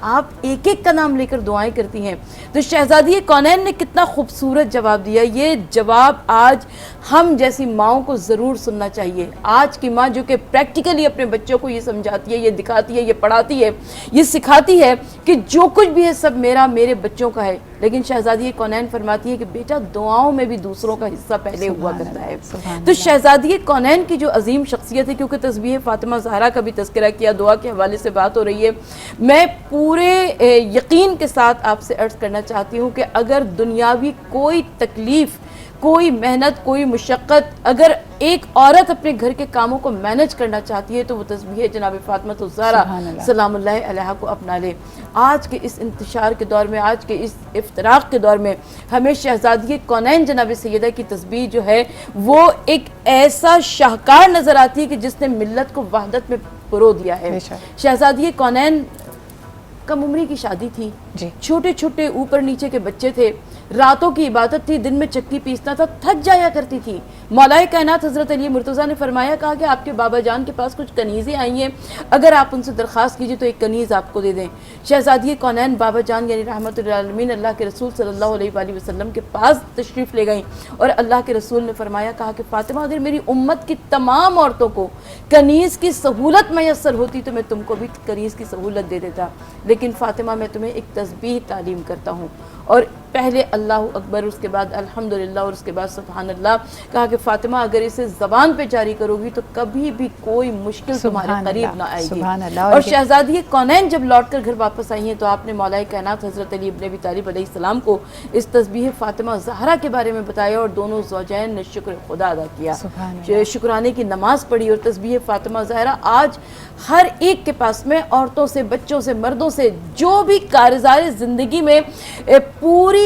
آپ ایک ایک کا نام لے کر دعائیں کرتی ہیں. تو شہزادی کونین نے کتنا خوبصورت جواب دیا. یہ جواب آج ہم جیسی ماؤں کو ضرور سننا چاہیے. آج کی ماں جو کہ پریکٹیکلی اپنے بچوں کو یہ سمجھاتی ہے, یہ دکھاتی ہے, یہ پڑھاتی ہے, یہ سکھاتی ہے کہ جو کچھ بھی ہے سب میرے بچوں کا ہے. لیکن شہزادی کونین فرماتی ہے کہ بیٹا دعاؤں میں بھی دوسروں کا حصہ پہلے ہوا کرتا ہے. تو شہزادی کونین کی جو عظیم شخصیت ہے, کیونکہ تسبیح فاطمہ زہرا کا بھی تذکرہ کیا, دعا کے حوالے سے بات ہو رہی ہے, میں پورے یقین کے ساتھ آپ سے عرض کرنا چاہتی ہوں کہ اگر دنیاوی کوئی تکلیف, کوئی محنت, کوئی مشقت اگر ایک عورت اپنے گھر کے کاموں کو مینج کرنا چاہتی ہے تو وہ تسبیح جناب فاطمہ الزہرا سلام اللہ علیہا کو اپنا لے. آج کے اس انتشار کے دور میں, آج کے اس افتراق کے دور میں ہمیں شہزادی کونین جناب سیدہ کی تسبیح جو ہے وہ ایک ایسا شاہکار نظر آتی ہے کہ جس نے ملت کو وحدت میں پرو دیا ہے. شہزادی کونین کم عمری کی شادی تھی, چھوٹے چھوٹے اوپر نیچے کے بچے تھے, راتوں کی عبادت تھی, دن میں چکی پیسنا تھا, تھک جایا کرتی تھی. مولا کائنات حضرت علی مرتضیٰ نے فرمایا, کہا کہ آپ کے بابا جان کے پاس کچھ کنیزیں آئی ہیں, اگر آپ ان سے درخواست کیجئے تو ایک کنیز آپ کو دے دیں. شہزادی کونین بابا جان یعنی رحمت للعالمین اللہ کے رسول صلی اللہ علیہ وآلہ وسلم کے پاس تشریف لے گئیں اور اللہ کے رسول نے فرمایا, کہا کہ فاطمہ اگر میری امت کی تمام عورتوں کو کنیز کی سہولت میسر ہوتی تو میں تم کو بھی کنیز کی سہولت دے دیتا, لیکن فاطمہ میں تمہیں ایک تسبیح تعلیم کرتا ہوں. اور پہلے اللہ اکبر, اس کے بعد الحمدللہ, اور اس کے بعد سبحان اللہ. کہا کہ فاطمہ اگر اسے زبان پہ جاری کرو گی تو کبھی بھی کوئی مشکل تمہارے قریب نہ آئے گی. اور شہزادی کونین جب لوٹ کر گھر واپس آئی ہیں تو آپ نے مولا کائنات حضرت علی ابن ابی طالب علیہ السلام کو اس تسبیح فاطمہ زہرا کے بارے میں بتایا اور دونوں زوجین نے شکر خدا ادا کیا, شکرانے کی نماز پڑھی. اور تسبیح فاطمہ زہرا آج ہر ایک کے پاس میں, عورتوں سے, بچوں سے, مردوں سے, جو بھی کارزار زندگی میں پوری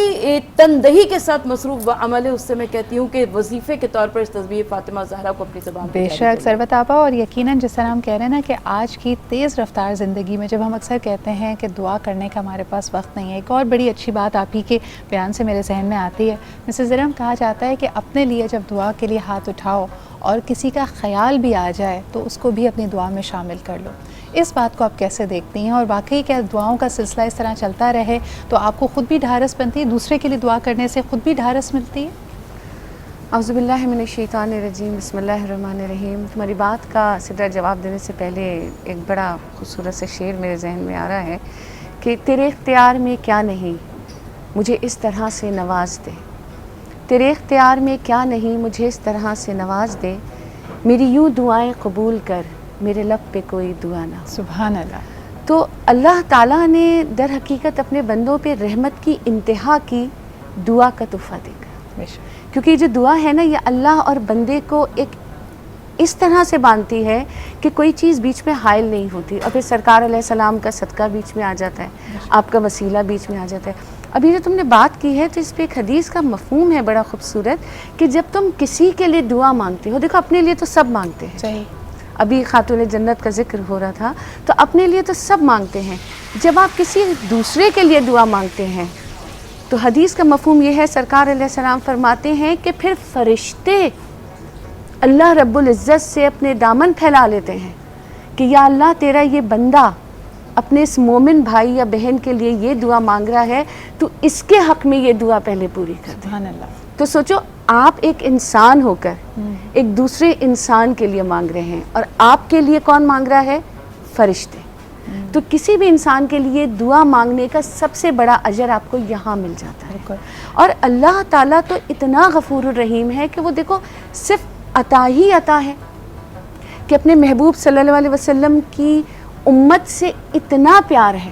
تندہی کے ساتھ مصروف و عمل ہے, اس سے میں کہتی ہوں کہ وظیفے کے طور پر اس تسبیح فاطمہ زہرا کو اپنی زبان بے شک ثروت آپا. اور یقیناً جس طرح ہم کہہ رہے ہیں نا کہ آج کی تیز رفتار زندگی میں جب ہم اکثر کہتے ہیں کہ دعا کرنے کا ہمارے پاس وقت نہیں ہے, ایک اور بڑی اچھی بات آپ ہی کے بیان سے میرے ذہن میں آتی ہے. مسز ارم, کہا جاتا ہے کہ اپنے لیے جب دعا کے لیے ہاتھ اٹھاؤ اور کسی کا خیال بھی آ جائے تو اس کو بھی اپنی دعا میں شامل کر لو. اس بات کو آپ کیسے دیکھتی ہیں, اور واقعی کیا دعاؤں کا سلسلہ اس طرح چلتا رہے تو آپ کو خود بھی ڈھارس بنتی ہے, دوسرے کے لیے دعا کرنے سے خود بھی ڈھارس ملتی ہے؟ اعوذ باللہ من الشیطان الرجیم, بسم اللہ الرحمن الرحیم. تمہاری بات کا سیدھا جواب دینے سے پہلے ایک بڑا خوبصورت سے شعر میرے ذہن میں آ رہا ہے کہ تیرے اختیار میں کیا نہیں مجھے اس طرح سے نواز دے, تیرے اختیار میں کیا نہیں مجھے اس طرح سے نواز دے, میری یوں دعائیں قبول کر میرے لب پہ کوئی دعا نہ. سبحان اللہ. تو اللہ تعالیٰ نے در حقیقت اپنے بندوں پہ رحمت کی انتہا کی دعا کا تحفہ دے کر, کیونکہ یہ جو دعا ہے نا یہ اللہ اور بندے کو ایک اس طرح سے باندھتی ہے کہ کوئی چیز بیچ میں حائل نہیں ہوتی. اور پھر سرکار علیہ السلام کا صدقہ بیچ میں آ جاتا ہے, آپ کا وسیلہ بیچ میں آ جاتا ہے. ابھی جو تم نے بات کی ہے تو اس پہ ایک حدیث کا مفہوم ہے بڑا خوبصورت کہ جب تم کسی کے لیے دعا مانگتے ہو, دیکھو اپنے لیے تو سب مانگتے ہیں, صحیح, ابھی خاتون جنت کا ذکر ہو رہا تھا, تو اپنے لیے تو سب مانگتے ہیں. جب آپ کسی دوسرے کے لیے دعا مانگتے ہیں تو حدیث کا مفہوم یہ ہے, سرکار علیہ السلام فرماتے ہیں کہ پھر فرشتے اللہ رب العزت سے اپنے دامن پھیلا لیتے ہیں کہ یا اللہ تیرا یہ بندہ اپنے اس مومن بھائی یا بہن کے لیے یہ دعا مانگ رہا ہے, تو اس کے حق میں یہ دعا پہلے پوری کر دے. سبحان اللہ. تو سوچو آپ ایک انسان ہو کر ایک دوسرے انسان کے لیے مانگ رہے ہیں, اور آپ کے لیے کون مانگ رہا ہے؟ فرشتے. تو کسی بھی انسان کے لیے دعا مانگنے کا سب سے بڑا اجر آپ کو یہاں مل جاتا ہے. اور اللہ تعالیٰ تو اتنا غفور الرحیم ہے کہ وہ دیکھو صرف عطا ہی عطا ہے کہ اپنے محبوب صلی اللہ علیہ وسلم کی امت سے اتنا پیار ہے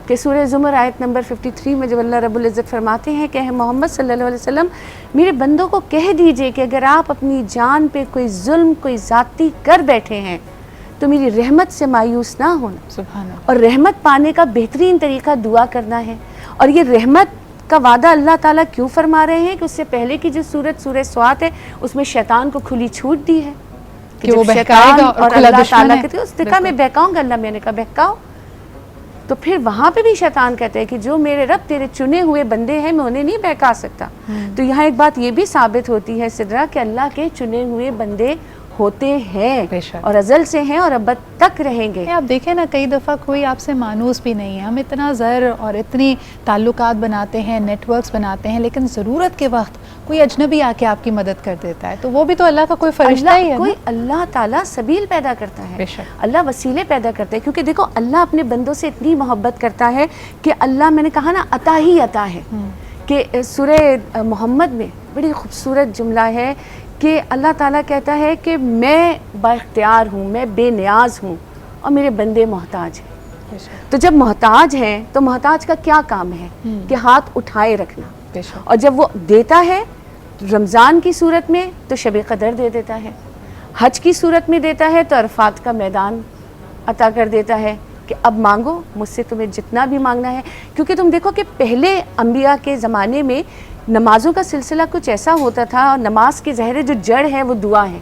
کہ سورہ زمر آیت نمبر 53 میں جب اللہ رب العزت فرماتے ہیں کہ محمد صلی اللہ علیہ وسلم میرے بندوں کو کہہ دیجئے کہ اگر آپ اپنی جان پہ کوئی ظلم کوئی ذاتی کر بیٹھے ہیں تو میری رحمت سے مایوس نہ ہونا. سبحان اللہ. اور رحمت پانے کا بہترین طریقہ دعا کرنا ہے. اور یہ رحمت کا وعدہ اللہ تعالیٰ کیوں فرما رہے ہیں کہ اس سے پہلے کی جو سورہ سوات ہے اس میں شیطان کو کھلی چھوٹ دی ہے کہ وہ بہکائے گا اور اللہ تعالیٰ کہتے ہیں اس نے کہا میں بہکاؤں گا, اللہ میں نے کہا بہکاؤ. تو پھر وہاں پہ بھی شیطان کہتے ہیں کہ جو میرے رب تیرے چنے ہوئے بندے ہیں میں انہیں نہیں بہکا سکتا. تو یہاں ایک بات یہ بھی ثابت ہوتی ہے سدرا کہ اللہ کے چنے ہوئے بندے ہوتے ہیں بے شک. اور ازل سے ہیں اور ابد تک رہیں گے. آپ دیکھیں نا کئی دفعہ کوئی آپ سے مانوس بھی نہیں ہے, ہم اتنا زر اور اتنی تعلقات بناتے ہیں, نیٹ ورکس بناتے ہیں, لیکن ضرورت کے وقت کوئی اجنبی آ کے آپ کی مدد کر دیتا ہے, تو وہ بھی تو اللہ کا کوئی فرشتہ ہی ہے. کوئی اللہ تعالیٰ سبیل پیدا کرتا ہے, بے شک. اللہ وسیلے پیدا کرتا ہے, کیونکہ دیکھو اللہ اپنے بندوں سے اتنی محبت کرتا ہے کہ اللہ, میں نے کہا نا, عطا ہی عطا ہے. کہ سورہ محمد میں بڑی خوبصورت جملہ ہے کہ اللہ تعالیٰ کہتا ہے کہ میں با اختیار ہوں, میں بے نیاز ہوں اور میرے بندے محتاج ہیں. تو جب محتاج ہیں تو محتاج کا کیا کام ہے کہ ہاتھ اٹھائے رکھنا, اور جب وہ دیتا ہے رمضان کی صورت میں تو شب قدر دے دیتا ہے, حج کی صورت میں دیتا ہے تو عرفات کا میدان عطا کر دیتا ہے کہ اب مانگو مجھ سے, تمہیں جتنا بھی مانگنا ہے. کیونکہ تم دیکھو کہ پہلے انبیاء کے زمانے میں نمازوں کا سلسلہ کچھ ایسا ہوتا تھا, اور نماز کی ظاہر جو جڑ ہے وہ دعا ہے.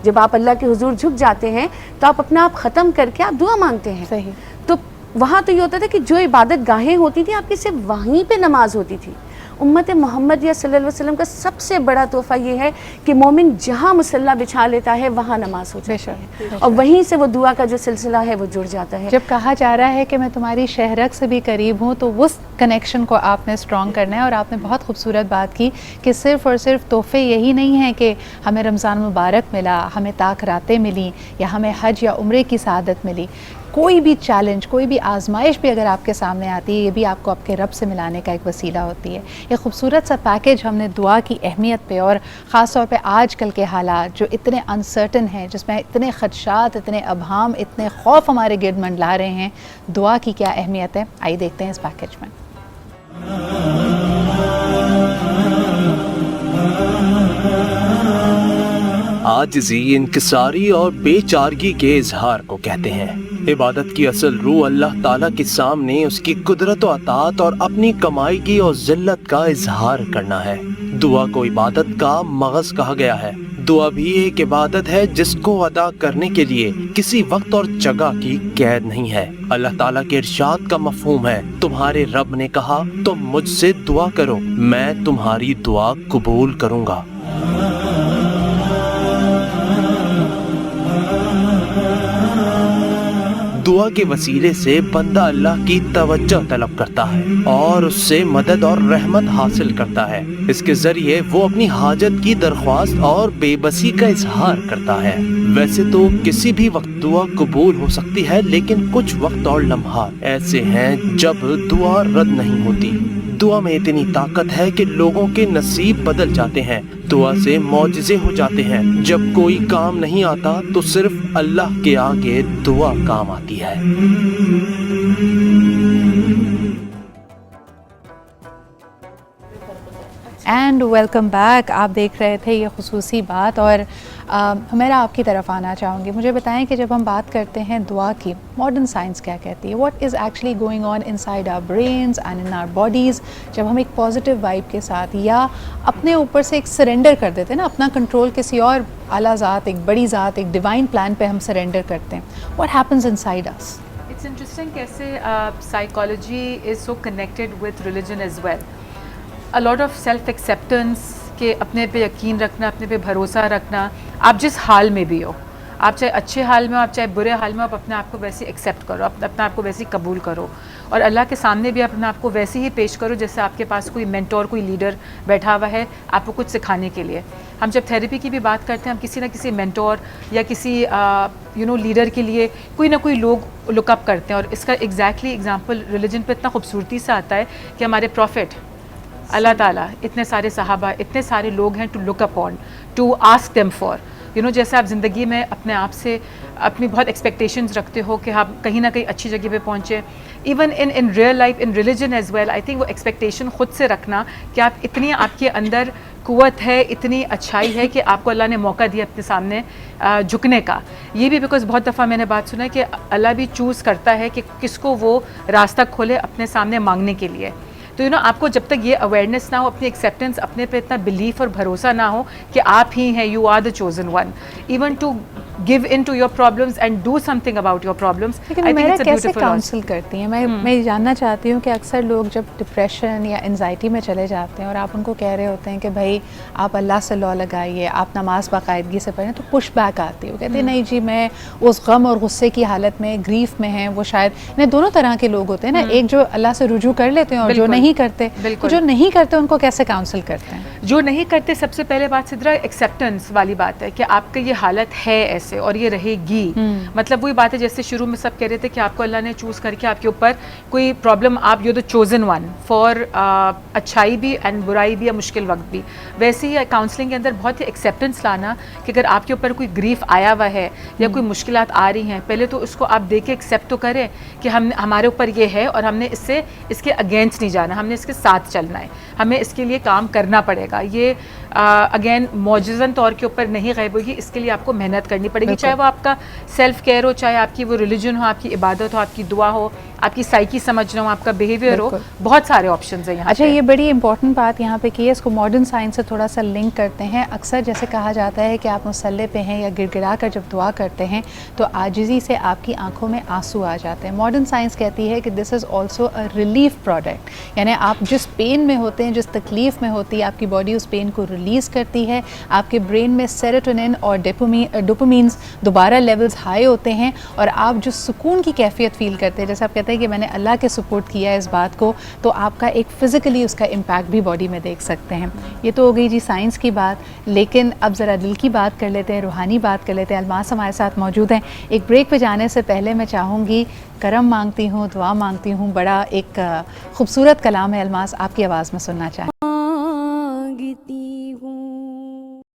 جب آپ اللہ کے حضور جھک جاتے ہیں تو آپ اپنا آپ ختم کر کے آپ دعا مانگتے ہیں. صحیح. تو وہاں تو یہ ہوتا تھا کہ جو عبادت گاہیں ہوتی تھیں آپ کی صرف وہیں پہ نماز ہوتی تھی. امت محمد یا صلی اللہ علیہ وسلم کا سب سے بڑا تحفہ یہ ہے کہ مومن جہاں مصلی بچھا لیتا ہے وہاں نماز ہو جاتی ہے, اور وہیں سے وہ دعا کا جو سلسلہ ہے وہ جڑ جاتا ہے. جب کہا جا رہا ہے کہ میں تمہاری شہرک سے بھی قریب ہوں, تو اس کنیکشن کو آپ نے اسٹرانگ کرنا ہے. اور آپ نے بہت خوبصورت بات کی کہ صرف اور صرف تحفے یہی نہیں ہیں کہ ہمیں رمضان مبارک ملا, ہمیں طاق راتیں ملیں, یا ہمیں حج یا عمرے کی سعادت ملی. کوئی بھی چیلنج, کوئی بھی آزمائش بھی اگر آپ کے سامنے آتی ہے, یہ بھی آپ کو آپ کے رب سے ملانے کا ایک وسیلہ ہوتی ہے. ایک خوبصورت سا پیکیج ہم نے دعا کی اہمیت پہ, اور خاص طور پہ آج کل کے حالات جو اتنے انسرٹن ہیں, جس میں اتنے خدشات, اتنے ابہام, اتنے خوف ہمارے گرد منڈلا رہے ہیں, دعا کی کیا اہمیت ہے, آئیے دیکھتے ہیں اس پیکیج میں. عاجزی, انکساری اور بے چارگی کے اظہار کو کہتے ہیں. عبادت کی اصل روح اللہ تعالیٰ کے سامنے اس کی قدرت و عطاعت اور اپنی کمائی کی اور ذلت کا اظہار کرنا ہے. دعا کو عبادت کا مغز کہا گیا ہے. دعا بھی ایک عبادت ہے جس کو ادا کرنے کے لیے کسی وقت اور جگہ کی قید نہیں ہے. اللہ تعالیٰ کے ارشاد کا مفہوم ہے, تمہارے رب نے کہا تم مجھ سے دعا کرو, میں تمہاری دعا قبول کروں گا. دعا کے وسیلے سے بندہ اللہ کی توجہ طلب کرتا ہے اور اس سے مدد اور رحمت حاصل کرتا ہے. اس کے ذریعے وہ اپنی حاجت کی درخواست اور بے بسی کا اظہار کرتا ہے. ویسے تو کسی بھی وقت دعا قبول ہو سکتی ہے, لیکن کچھ وقت اور لمحات ایسے ہیں جب دعا رد نہیں ہوتی. دعا میں اتنی طاقت ہے کہ لوگوں کے نصیب بدل جاتے ہیں, دعا سے معجزے ہو جاتے ہیں. جب کوئی کام نہیں آتا تو صرف اللہ کے آگے دعا کام آتی ہے. And welcome back. آپ دیکھ رہے تھے یہ خصوصی بات, اور میرا آپ کی طرف آنا چاہوں گی. مجھے بتائیں کہ جب ہم بات کرتے ہیں دعا کی, ماڈرن سائنس کیا کہتی ہے, what is actually going on inside our brains and in our bodies, جب ہم ایک پازیٹیو وائب کے ساتھ یا اپنے اوپر سے ایک سرنڈر کر دیتے ہیں نا, اپنا کنٹرول کسی اور اعلیٰ ذات, ایک بڑی ذات, ایک ڈیوائن پلان پہ ہم سرنڈر کرتے ہیں, what happens inside us. It's interesting کیسے psychology is so connected with religion as well. A lot of self-acceptance کہ اپنے پہ یقین رکھنا, اپنے پہ بھروسہ رکھنا, آپ جس حال میں بھی ہو, آپ چاہے اچھے حال میں ہو, آپ چاہے برے حال میں ہو, آپ اپنے آپ کو ویسے ایکسیپٹ کرو, اپنے آپ کو ویسے قبول کرو, اور اللہ کے سامنے بھی اپنے آپ کو ویسے ہی پیش کرو جیسے آپ کے پاس کوئی مینٹور, کوئی لیڈر بیٹھا ہوا ہے آپ کو کچھ سکھانے کے لیے. ہم جب تھیراپی کی بھی بات کرتے ہیں, ہم کسی نہ کسی مینٹور یا کسی لیڈر کے لیے کوئی نہ کوئی لوگ لک اپ کرتے ہیں, اور اس کا ایگزیکٹلی ایگزامپل ریلیجن پہ اتنا خوبصورتی سے آتا ہے کہ ہمارے پروفٹ اللہ تعالیٰ, اتنے سارے صحابہ, اتنے سارے لوگ ہیں to look up on, to ask them for. جیسے آپ زندگی میں اپنے آپ سے اپنی بہت ایکسپیکٹیشنز رکھتے ہو کہ آپ کہیں نہ کہیں اچھی جگہ پہ پہنچیں. Even in real life, in religion as well, I think وہ ایکسپیکٹیشن خود سے رکھنا کہ آپ اتنی, آپ کے اندر قوت ہے, اتنی اچھائی ہے کہ آپ کو اللہ نے موقع دیا اپنے سامنے جھکنے کا. یہ بھی بیکاز بہت دفعہ میں نے بات سنا ہے کہ اللہ بھی چوز کرتا ہے کہ کس کو وہ راستہ کھولے اپنے سامنے مانگنے کے لیے. تو آپ کو جب تک یہ اویئرنیس نہ ہو, اپنی ایکسیپٹنس, اپنے پہ اتنا بلیف اور بھروسہ نہ ہو کہ آپ ہی ہیں, you are the chosen one, even to give in to your problems and do something about your problems. لیکن I think میرا it's a کیسے beautiful کاؤنسل کرتی ہیں؟ میں یہ جاننا چاہتی ہوں کہ اکثر لوگ جب ڈپریشن یا انزائٹی میں چلے جاتے ہیں اور آپ ان کو کہہ رہے ہوتے ہیں کہ بھائی آپ اللہ سے لو لگائیے، آپ نماز باقاعدگی سے پڑھیں، تو پش بیک آتی ہے، وہ کہتے ہیں نہیں جی میں اس غم اور غصے کی حالت میں، گریف میں ہیں. وہ شاید دونوں طرح کے لوگ ہوتے ہیں نا، ایک جو اللہ سے رجوع کر لیتے ہیں اور جو نہیں کرتے. تو جو نہیں کرتے ان کو کیسے کاؤنسل کرتے ہیں؟ جو نہیں کرتے، سب سے پہلے بات سدرا ایکسیپٹنس والی بات ہے کہ آپ کا یہ حالت ہے ایسے اور یہ رہے گی. مطلب وہی بات ہے جیسے شروع میں سب کہہ رہے تھے کہ آپ کو اللہ نے چوز کر کے آپ کے اوپر کوئی پرابلم، آپ you the chosen one for اچھائی بھی اینڈ برائی بھی یا مشکل وقت بھی. ویسے ہی کاؤنسلنگ کے اندر بہت ہی ایکسیپٹنس لانا کہ اگر آپ کے اوپر کوئی گریف آیا ہوا ہے یا کوئی مشکلات آ رہی ہیں، پہلے تو اس کو آپ دیکھ کے ایکسیپٹ تو کریں کہ ہمارے اوپر یہ ہے اور ہم نے اس کے اگینسٹ نہیں جانا، ہم نے اس کے ساتھ چلنا ہے، ہمیں اس کے لیے کام کرنا پڑے گا. یہ اگین معجزن طور کے اوپر نہیں غائب ہوگی، اس کے لیے آپ کو محنت کرنی پڑے گی، چاہے وہ آپ کا سیلف کیئر ہو، چاہے آپ کی وہ ریلیجن ہو، آپ کی عبادت ہو، آپ کی دعا ہو، آپ کی سائیکی سمجھنا ہو، آپ کا بیہیویئر ہو. بہت سارے آپشنز ہیں یہاں. اچھا، یہ بڑی امپورٹنٹ بات یہاں پہ کی ہے، اس کو ماڈرن سائنس سے تھوڑا سا لنک کرتے ہیں. اکثر جیسے کہا جاتا ہے کہ آپ مصلے پہ ہیں یا گڑ گڑا کر جب دعا کرتے ہیں تو عاجزی سے آپ کی آنکھوں میں آنسو آ جاتے ہیں. ماڈرن سائنس کہتی ہے کہ this is also a relief product, یعنی آپ جس پین میں ہوتے ہیں، جس تکلیف میں ہوتی ہے، آپ کی باڈی اس پین کو ریلیز کرتی ہے، آپ کے برین میں سیروٹونن اور ڈوپامینز دوبارہ لیولز ہائی ہوتے ہیں اور آپ جو سکون کی کیفیت فیل کرتے ہیں، جیسے آپ کہتے ہیں کہ میں نے اللہ کے سپورٹ کیا ہے اس بات کو، تو آپ کا ایک فزیکلی اس کا امپیکٹ بھی باڈی میں دیکھ سکتے ہیں. یہ تو ہو گئی جی سائنس کی بات، لیکن اب ذرا دل کی بات کر لیتے ہیں، روحانی بات کر لیتے ہیں. الماس ہمارے ساتھ موجود ہیں. ایک بریک پہ جانے سے پہلے میں چاہوں گی کرم مانگتی ہوں، دعا مانگتی ہوں، بڑا ایک خوبصورت کلام ہے الماس، آپ کی آواز میں سننا چاہیں.